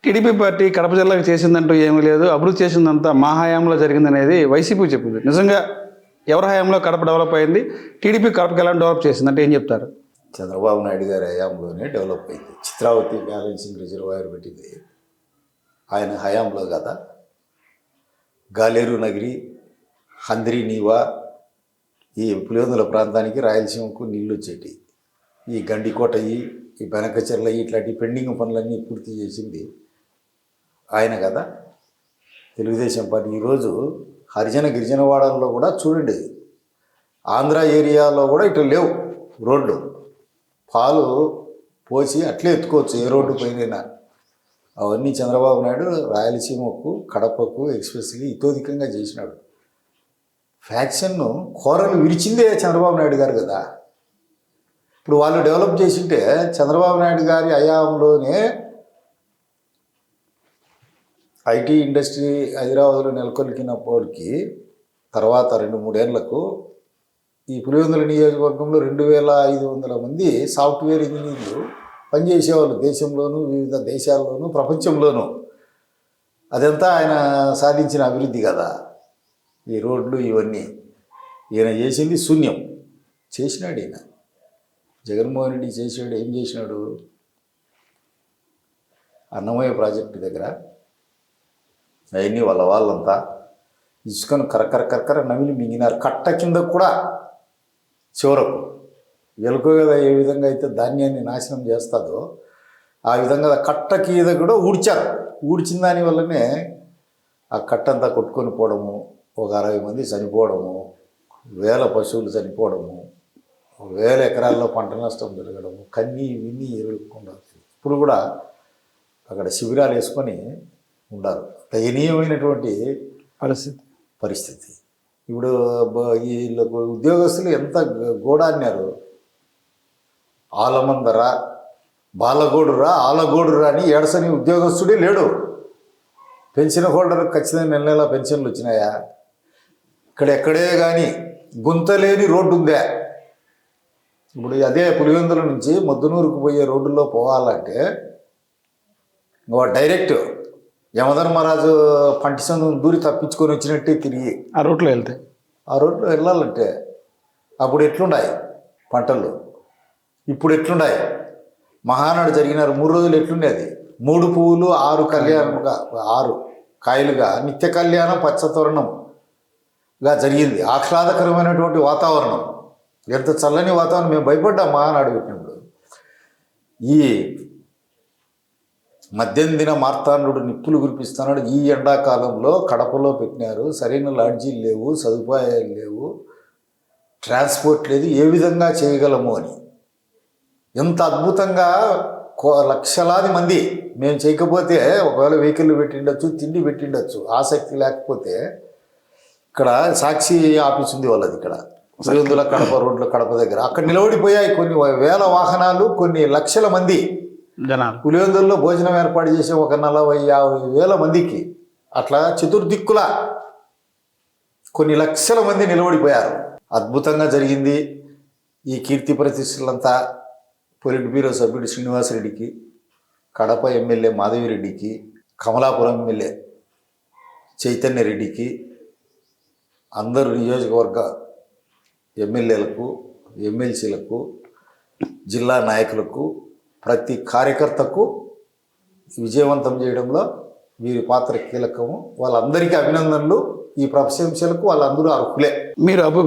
TDP party Kadapa జిల్లాకు చేసిందంటూ ఏమీ లేదు, అభివృద్ధి చేసిందంతా మా హయాంలో జరిగిందనేది వైసీపీ చెప్పింది. నిజంగా ఎవరి హయాంలో కడప డెవలప్ అయింది? టీడీపీ కడపకి ఎలా డెవలప్ చేసిందంటే ఏం చెప్తారు? చంద్రబాబు నాయుడు గారి హయాంలోనే డెవలప్ అయింది. చిత్రావతి బ్యాలెన్సింగ్ రిజర్వాయర్ పెట్టింది ఆయన హయాంలో కదా. గాలేరు నగిరి, హంద్రి నీవా, ఈ పులివెందుల ప్రాంతానికి రాయలసీమకు నీళ్ళు వచ్చేటి. ఈ గండికోట, ఈ బెనకచెర్ల, ఇట్లాంటి పెండింగ్ పనులన్నీ పూర్తి చేసింది ఆయన కదా. తెలుగుదేశం పార్టీ ఈరోజు హరిజన గిరిజన వాడల్లో కూడా చూడండి, ఆంధ్ర ఏరియాలో కూడా ఇట్లా లేవు రోడ్లు. పాలు పోసి అట్లే ఎత్తుకోవచ్చు ఏ రోడ్డు పైన. అవన్నీ చంద్రబాబు నాయుడు రాయలసీమకు, కడపకు ఎక్స్ప్రెస్లీ ఇతోధికంగా చేసినాడు. ఫ్యాక్షన్ను కోరలు విరిచిందే చంద్రబాబు నాయుడు గారు కదా. ఇప్పుడు వాళ్ళు డెవలప్ చేసింటే చంద్రబాబు నాయుడు గారి హయాంలోనే ఐటీ ఇండస్ట్రీ హైదరాబాద్లో నెలకొల్పినప్పటికీ తర్వాత 2-3 ఏళ్లకు ఈ పులివెందుల నియోజకవర్గంలో 2500 మంది సాఫ్ట్వేర్ ఇంజనీర్లు పనిచేసేవాళ్ళు దేశంలోనూ, వివిధ దేశాల్లోనూ, ప్రపంచంలోనూ. అదంతా ఆయన సాధించిన అభివృద్ధి కదా. ఈ రోడ్లు ఇవన్నీ ఈయన చేసింది శూన్యం. చేసినాడు ఈయన. జగన్మోహన్ రెడ్డి చేసాడు. ఏం చేసినాడు? అన్నమయ్య ప్రాజెక్టు దగ్గర అవన్నీ వాళ్ళంతా ఇసుకను కరకర నమిలి మింగినారు. కట్ట కింద కూడా చివరకు ఎలుకో కదా ఏ విధంగా అయితే ధాన్యాన్ని నాశనం చేస్తుందో ఆ విధంగా కట్ట కింద కూడా ఊడ్చారు. ఊడ్చిన దాని వల్లనే ఆ కట్టంతా కొట్టుకొని పోవడము, ఒక 60 మంది చనిపోవడము, 1000 పశువులు చనిపోవడము, 1000 ఎకరాల్లో పంట నష్టం జరగడము, కన్నీ విన్నీ ఎరుడుకుండా ఇప్పుడు కూడా అక్కడ శిబిరాలు వేసుకొని ఉండారు. దయనీయమైనటువంటి పరిస్థితి. ఇప్పుడు వీళ్ళకు ఉద్యోగస్తులు ఎంత గోడాన్నారు. ఆలమందరా, బాలగోడురా, ఆలగోడురా అని ఏడసని ఉద్యోగస్తుడే లేడు. పెన్షన్ హోల్డర్ ఖచ్చితంగా నెల పెన్షన్లు వచ్చినాయా? ఎక్కడే కానీ గుంతలేని రోడ్డు ఉందా? ఇప్పుడు అదే పులివెందుల నుంచి మొద్దునూరుకు పోయే రోడ్డులో పోవాలంటే డైరెక్ట్ యమధర్మరాజు పంటిసందు దూరి తప్పించుకొని వచ్చినట్టే తిరిగి ఆ రోడ్లో వెళ్తే వెళ్ళాలంటే అప్పుడు ఎట్లున్నాయి పంటలు, ఇప్పుడు ఎట్లున్నాయి? మహానాడు జరిగినారు 3 రోజులు ఎట్లుండేది? 3 పువ్వులు 6 కళ్యాణముగా 6 కాయలుగా నిత్య కళ్యాణం పచ్చతోరణంగా జరిగింది. ఆహ్లాదకరమైనటువంటి వాతావరణం, ఎంత చల్లని వాతావరణం. మేము భయపడ్డాం మహానాడు పెట్టినప్పుడు. ఈ మధ్యందిన మార్తాండుడు నిప్పులు కురిపిస్తున్నాడు. ఈ ఎండాకాలంలో కడపలో పెట్టినారు. సరైన లాడ్జీలు లేవు, సదుపాయాలు లేవు, ట్రాన్స్పోర్ట్ లేదు. ఏ విధంగా చేయగలము అని ఎంత అద్భుతంగా లక్షలాది మంది మేము చేయకపోతే ఒకవేళ వెహికల్ పెట్టిండొచ్చు, తిండి పెట్టిండొచ్చు. ఆసక్తి లేకపోతే ఇక్కడ సాక్షి ఆఫీస్ ఉంది వాళ్ళది, ఇక్కడ పులివెందుల కడప రోడ్లో కడప దగ్గర. అక్కడ నిలబడిపోయాయి కొన్ని 1000 వాహనాలు, కొన్ని లక్షల మంది జనాలు. పులివెందుల్లో భోజనం ఏర్పాటు చేసే ఒక 40-50 వేల మందికి అట్లా చతుర్దిక్కుల కొన్ని లక్షల మంది నిలబడిపోయారు. అద్భుతంగా జరిగింది. ఈ కీర్తి ప్రతిష్టలంతా పొలిట్ బ్యూరో సభ్యుడు శ్రీనివాసరెడ్డికి, కడప ఎమ్మెల్యే మాధవిరెడ్డికి, కమలాపురం ఎమ్మెల్యే చైతన్యరెడ్డికి, అందరు నియోజకవర్గ ఎమ్మెల్యేలకు, ఎమ్మెల్సీలకు, జిల్లా నాయకులకు, ప్రతి కార్యకర్తకు విజయవంతం చేయడంలో వీరి పాత్ర కీలకము. వాళ్ళందరికీ అభినందనలు. ఈ ప్రశంసలకు వాళ్ళందరూ అర్హులే.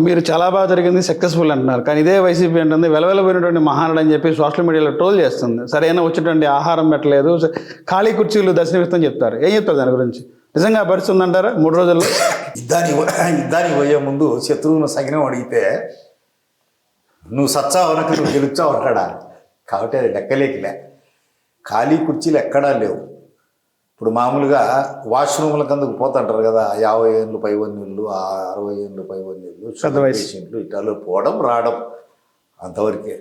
మీరు చాలా బాగా జరిగింది, సక్సెస్ఫుల్ అంటున్నారు. కానీ ఇదే వైసీపీ అంటుంది వెలవెలపోయినటువంటి మహానాడు అని చెప్పి సోషల్ మీడియాలో ట్రోల్ చేస్తుంది. సరైన వచ్చేటువంటి ఆహారం పెట్టలేదు, ఖాళీ కుర్చీలు దర్శనమిస్తామని చెప్తారు. ఏం చెప్తారు దాని గురించి? నిజంగా పరిస్థితి ఉందంటారా 3 రోజుల్లో? యుద్ధానికి పోయే ముందు శత్రువును సగినం అడిగితే నువ్వు సచ్చావనకు నువ్వు గెలుచావు అంటాడా? కాబట్టి అది లెక్కలేకిలే. ఖాళీ కుర్చీలు ఎక్కడా లేవు. ఇప్పుడు మామూలుగా వాష్రూమ్ల కిందకు పోతుంటారు కదా, 50 ఏళ్ళు పైవన్నీళ్ళు, 60 ఏళ్ళు పైవన్నీళ్ళు, పేషెంట్లు ఇటాలో పోవడం రావడం, అంతవరకే.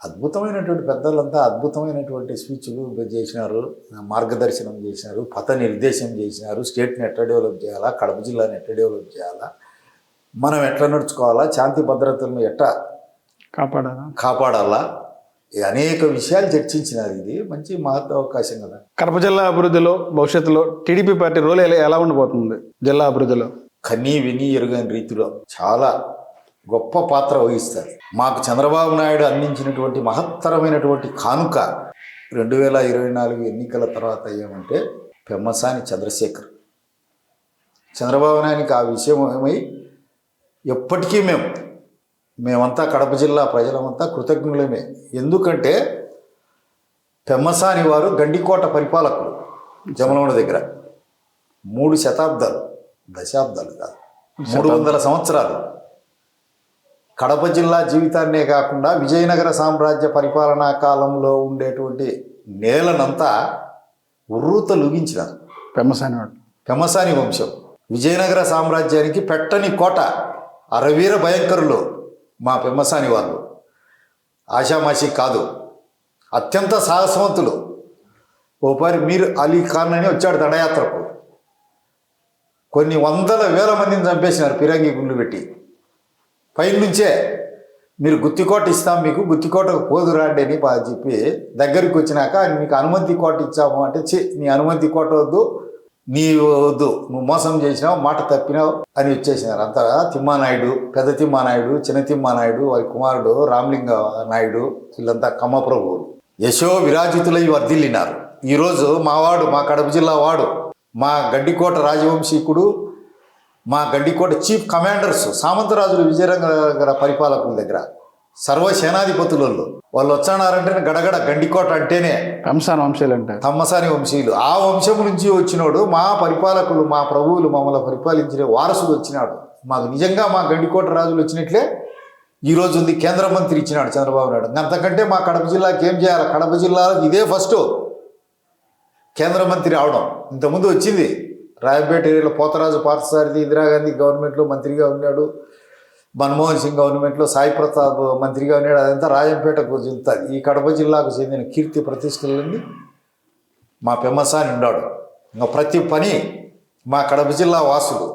అద్భుతమైనటువంటి పెద్దలంతా అద్భుతమైనటువంటి స్పీచ్లు చేసినారు, మార్గదర్శనం చేసినారు, పథ నిర్దేశం చేసినారు. స్టేట్ని ఎట్లా డెవలప్ చేయాలా, కడప జిల్లాని ఎట్లా డెవలప్ చేయాలా, మనం ఎట్లా నడుచుకోవాలా, శాంతి భద్రతలను ఎట్లా కాపాడాలా, అనేక విషయాలు చర్చించినారు. ఇది మంచి మహత్ అవకాశం కదా. కడప జిల్లా అభివృద్ధిలో భవిష్యత్తులో టీడీపీ పార్టీ రోల్ ఎలా ఉండబోతుంది జిల్లా అభివృద్ధిలో? కన్నీ విని ఎరుగని రీతిలో చాలా గొప్ప పాత్ర వహిస్తారు. మాకు చంద్రబాబు నాయుడు అందించినటువంటి మహత్తరమైనటువంటి కానుక 2024 ఎన్నికల తర్వాత ఏమంటే పెమ్మసాని చంద్రశేఖర్. చంద్రబాబు నాయుడికి ఆ విషయం ఏమై ఎప్పటికీ మేమంతా కడప జిల్లా ప్రజలమంతా కృతజ్ఞులమే. ఎందుకంటే పెమ్మసాని వారు గండికోట పరిపాలకులు జమలమూడి దగ్గర 3 శతాబ్దాలు, దశాబ్దాలు కాదు 300 సంవత్సరాలు కడప జిల్లా జీవితాన్నే కాకుండా విజయనగర సామ్రాజ్య పరిపాలనా కాలంలో ఉండేటువంటి నేలనంతా ఉర్రూతలుగించినారు పెమ్మసాని వంశం. విజయనగర సామ్రాజ్యానికి పెట్టని కోట, అరవీర భయంకరులు మా పెమ్మసాని వాళ్ళు. ఆషామాషి కాదు, అత్యంత సాహసవంతులు. ఓపారి మీర్ అలీ ఖాన్ అని వచ్చాడు దండయాత్రకు. కొన్ని వందల వేల మందిని చంపేసినారు పిరంగి గుండ్లు పెట్టి. పైనుంచే మీరు గుత్తికోట ఇస్తాం, మీకు గుత్తికోటకు పోదు రాండి అని చెప్పి దగ్గరికి వచ్చినాక మీకు అనుమతి కోట ఇచ్చాము అంటే నీ అనుమతి కోట వద్దు, నీ వద్దు, నువ్వు మోసం చేసినావు, మాట తప్పినావు అని వచ్చేసినారు. అంతా తిమ్మానాయుడు, పెద్ద తిమ్మానాయుడు, చిన్న తిమ్మానాయుడు, వారి కుమారుడు రామలింగ నాయుడు, వీళ్ళంతా కమ్మప్రభువులు యశో విరాజితులై వర్ధిల్లినారు. ఈరోజు మావాడు, మా కడప జిల్లా వాడు, మా గడ్డికోట రాజవంశీకుడు, మా గడ్డికోట చీఫ్ కమాండర్స్ సామంతరాజులు విజయనగర పరిపాలకుల దగ్గర సర్వసేనాధిపతులు వాళ్ళు వచ్చానారంటే గడగడ గండికోట అంటేనే తమ్మసాని వంశీయులు. ఆ వంశం నుంచి వచ్చినోడు మా పరిపాలకులు, మా ప్రభువులు, మమ్మల్ని పరిపాలించిన వారసుడు వచ్చినాడు. మాకు నిజంగా మా గండికోట రాజులు వచ్చినట్లే ఈరోజు ఉంది. కేంద్ర మంత్రి ఇచ్చినాడు చంద్రబాబు నాయుడు. అంతకంటే మా కడప జిల్లాకి ఏం చేయాలి? కడప జిల్లాలో ఇదే ఫస్ట్ కేంద్ర మంత్రి అవడం. ఇంతకుముందు వచ్చింది రాయపేట ఏరియాలో పోతరాజు పార్థసారథి ఇందిరాగాంధీ గవర్నమెంట్లో మంత్రిగా ఉన్నాడు, మన్మోహన్ సింగ్ గవర్నమెంట్లో సాయి ప్రతాప్ మంత్రిగా ఉన్నాడు. అదంతా రాజంపేటకు చెందుతుంది. ఈ కడప జిల్లాకు చెందిన కీర్తి ప్రతిష్టలన్నీ మా పెమ్మసాని ఉన్నాడు. ఇంకా ప్రతి పని మా కడప జిల్లా వాసులు,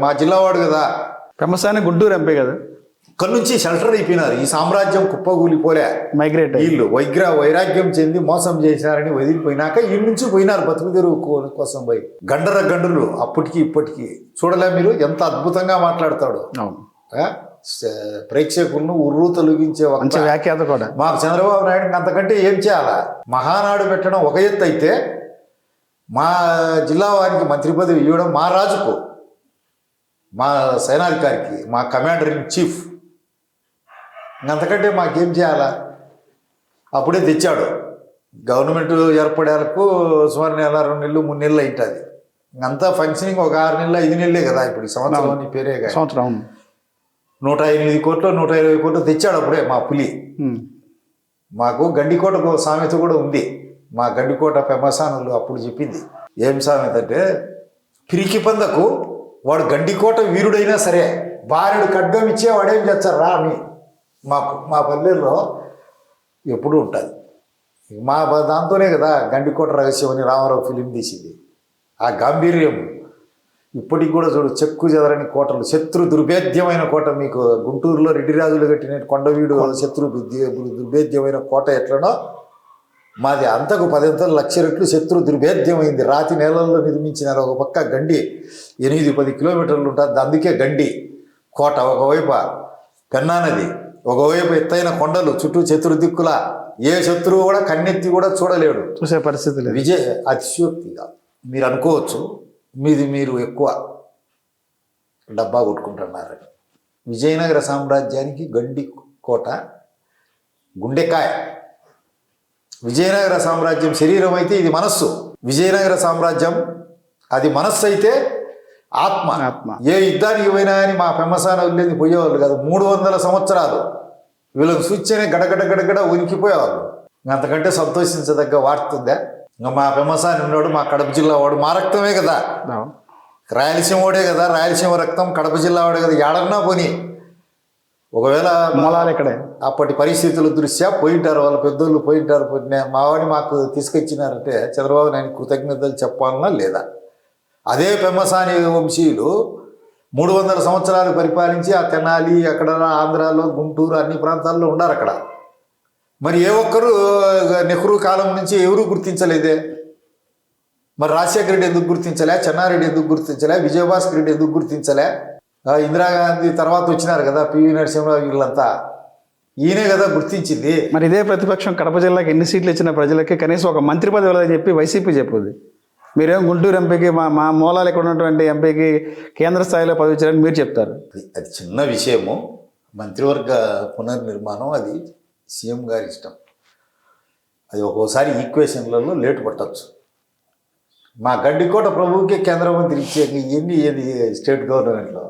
మా జిల్లావాడు కదా. పెమ్మసాని గుంటూరు ఎంపీ కదా, ఇక్కడ నుంచి షెల్టర్ అయిపోయినారు. ఈ సామ్రాజ్యం కుప్పగూలిపోలే, మైగ్రేట్ వీళ్ళు వైరాగ్యం చెంది మోసం చేసినారని వదిలిపోయినాక ఈ నుంచి పోయినారు బతుకుదెరువు కోసం పోయి. గండులు అప్పటికి ఇప్పటికీ చూడలే మీరు ఎంత అద్భుతంగా మాట్లాడతాడు. ప్రేక్షకులను ఉర్రూ తొలగించే వ్యాఖ్యాత కూడా. మాకు చంద్రబాబు నాయుడు అంతకంటే ఏం చేయాలా? మహానాడు పెట్టడం ఒక ఎత్తు అయితే, మా జిల్లా వారికి మంత్రి పదవి ఇవ్వడం, మా రాజుకు, మా సేనాధికారికి, మా కమాండర్ ఇన్ చీఫ్, అంతకంటే మాకేం చేయాలా? అప్పుడే తెచ్చాడు. గవర్నమెంట్ ఏర్పడేలకు సుమారు 1 నెల 2 నెలలు 3 నెలలు అవుతుంది. అంతా ఫంక్షనింగ్ ఒక 6 నెలలు 5 నెలలే కదా. ఇప్పుడు ఈ సంవత్సరం పేరే సంవత్సరం 108 కోట్లు 120 కోట్లు తెచ్చాడు అప్పుడే మా పులి. మాకు గండికోటకు సామెత కూడా ఉంది. మా గండికోట పెమ్మసానులు అప్పుడు చెప్పింది ఏం సామెత అంటే, పిరికి పందకు వాడు గండికోట వీరుడైనా సరే భార్యడు ఖడ్గం ఇచ్చే వాడేం చేస్తారు రా అని మా పల్లెల్లో ఎప్పుడూ ఉంటుంది. మా దాంతోనే కదా గండికోట రహస్యం అని రామారావు ఫిలిం తీసింది. ఆ గాంభీర్యం ఇప్పటికి కూడా చూడు. చెక్కు చెదరని కోటలు, శత్రు దుర్భేద్యమైన కోట. మీకు గుంటూరులో రెడ్డి రాజులు కట్టిన కొండవీడు శత్రు దుర్భేద్యమైన కోట ఎట్లనో మాది అంతకు 10 లక్ష రెట్లు శత్రు దుర్భేద్యమైంది. రాతి నేలల్లో నిర్మించినారు. ఒక పక్క గండి 8-10 కిలోమీటర్లు ఉంటుంది. అందుకే గండి కోట. ఒకవైపు పెన్నా నది, ఒకవైపు ఎత్తైన కొండలు, చుట్టూ చతుర్దిక్కుల ఏ శత్రువు కూడా కన్నెత్తి కూడా చూడలేడు, చూసే పరిస్థితి లేదు. అతిశయోక్తిగా మీరు అనుకోవచ్చు, మీరు ఎక్కువ డబ్బా కొట్టుకుంటున్నారని. విజయనగర సామ్రాజ్యానికి గండి కోట గుండెకాయ. విజయనగర సామ్రాజ్యం శరీరం అయితే ఇది మనస్సు. విజయనగర సామ్రాజ్యం అది మనస్సు అయితే ఆత్మ. ఏ యుద్ధానికి పోయినా అని మా పెమ్మసాని వెళ్ళేది పోయేవాళ్ళు కాదు. 300 సంవత్సరాలు వీళ్ళకి సూచనే గడగడ ఉనికిపోయేవాళ్ళు. అంతకంటే సంతోషించదగ్గ వార్త ఉందా? ఇంకా మా పెమ్మసాని ఉన్నాడు, మా కడప జిల్లా వాడు, మా రక్తమే కదా, రాయలసీమ వాడే కదా, రాయలసీమ రక్తం కడప జిల్లా వాడే కదా. ఏడన్నా పోని ఒకవేళ మూలాలు ఇక్కడే అప్పటి పరిస్థితుల దృష్ట్యా పోయింటారు, వాళ్ళ పెద్దోళ్ళు పోయింటారు. మావాడిని మాకు తీసుకొచ్చినారంటే చంద్రబాబు నాయుడు కృతజ్ఞతలు చెప్పాలన్నా లేదా? అదే పెమ్మసాని వంశీయులు 300 సంవత్సరాలు పరిపాలించి ఆ తెనాలి, అక్కడ ఆంధ్రాలో, గుంటూరు అన్ని ప్రాంతాల్లో ఉన్నారు. అక్కడ మరి ఏ ఒక్కరు నెహ్రూ కాలం నుంచి ఎవరు గుర్తించలేదే. మరి రాజశేఖర రెడ్డి ఎందుకు గుర్తించలే, చెన్నారెడ్డి ఎందుకు గుర్తించలే, విజయభాస్కర్ రెడ్డి ఎందుకు గుర్తించలే, ఇందిరాగాంధీ తర్వాత వచ్చినారు కదా పివి నరసింహరావు వీళ్ళంతా, ఈయనే కదా గుర్తించింది. మరి ఇదే ప్రతిపక్షం కడప జిల్లాకి ఎన్ని సీట్లు ఇచ్చిన ప్రజలకి కనీసం ఒక మంత్రి పదవి ఇవ్వలేదని చెప్పి వైసీపీ చెప్పుద్ది. మీరేం గుంటూరు ఎంపీకి మా మూలాలు ఇక్కడ ఉన్నటువంటి ఎంపీకి కేంద్ర స్థాయిలో పదవి ఇచ్చారని మీరు చెప్తారు. అది చిన్న విషయము. మంత్రివర్గ పునర్నిర్మాణం అది సీఎం గారి ఇష్టం. అది ఒక్కోసారి ఈక్వేషన్లలో లేటు పట్టచ్చు. మా గడ్డికోట ప్రభువుకే కేంద్ర మంత్రి ఇచ్చే ఎన్ని ఏది స్టేట్ గవర్నమెంట్లో